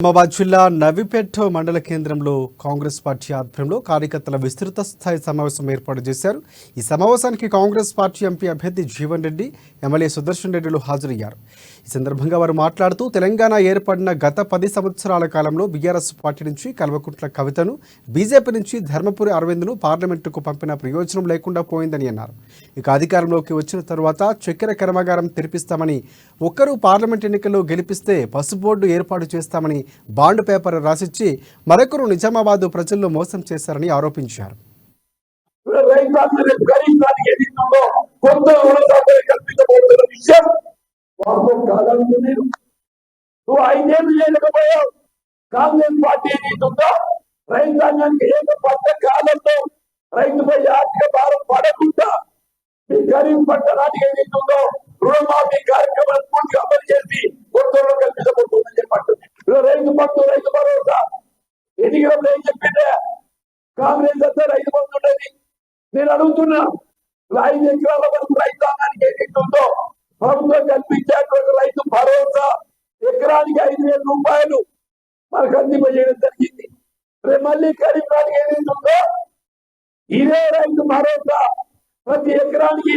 నిజామాబాద్ జిల్లా నవీపేట్ మండల కేంద్రంలో కాంగ్రెస్ పార్టీ ఆధ్వర్యంలో కార్యకర్తల విస్తృత స్థాయి సమావేశం ఏర్పాటు చేశారు. ఈ సమావేశానికి కాంగ్రెస్ పార్టీ ఎంపీ అభ్యర్థి జీవన్ రెడ్డి, ఎమ్మెల్యే సుదర్శన్ రెడ్డిలు హాజరయ్యారు. ఈ సందర్భంగా వారు మాట్లాడుతూ తెలంగాణ ఏర్పడిన గత 10 సంవత్సరాల కాలంలో బీఆర్ఎస్ పార్టీ నుంచి కల్వకుంట్ల కవితను, బీజేపీ నుంచి ధర్మపురి అరవింద్ను పార్లమెంటుకు పంపిన ప్రయోజనం లేకుండా పోయిందని అన్నారు. ఇక అధికారంలోకి వచ్చిన తరువాత చక్కెర కర్మాగారం తెరిపిస్తామని, ఒక్కరూ పార్లమెంట్ ఎన్నికల్లో గెలిపిస్తే పసుపు బోర్డు ఏర్పాటు చేస్తామని బాండ్ పేపర్ రాసిచ్చి మరొకరు నిజామాబాద్ ప్రజల్లో మోసం చేశారని ఆరోపించారు. కాంగ్రెస్ పార్టీ ఏదైతుందో రైతాంగానికి ఏకపడ్డ కాలంలో రైతుపై ఆర్థిక భారం పడకుండా మీ ఖరీఫ్ పంట నాటికి ఏదైతుందో రుణమాఫీ కార్యక్రమాన్ని పూర్తిగా అమలు చేసి కొత్తలో కల్పించబోతుందని చెప్పండి. రైతు బంధు, రైతు భరోసా ఎన్నికలప్పుడు ఏం చెప్పిండే కాంగ్రెస్ అంతా రైతు బంధు ఉండేది. నేను అడుగుతున్నా, 5 ఎకరాల వరకు రైతాంగానికి ఏదైతుందో ప్రభుత్వం కల్పించేటువంటి రైతు భరోసా ఎకరానికి 5,000 రూపాయలు మనకు అందింపజేయడం జరిగింది. రేపు మళ్ళీ ఖరీఫ్ నాటికి ఏదైతుందో ఇదే రైతు భరోసా ప్రతి ఎకరానికి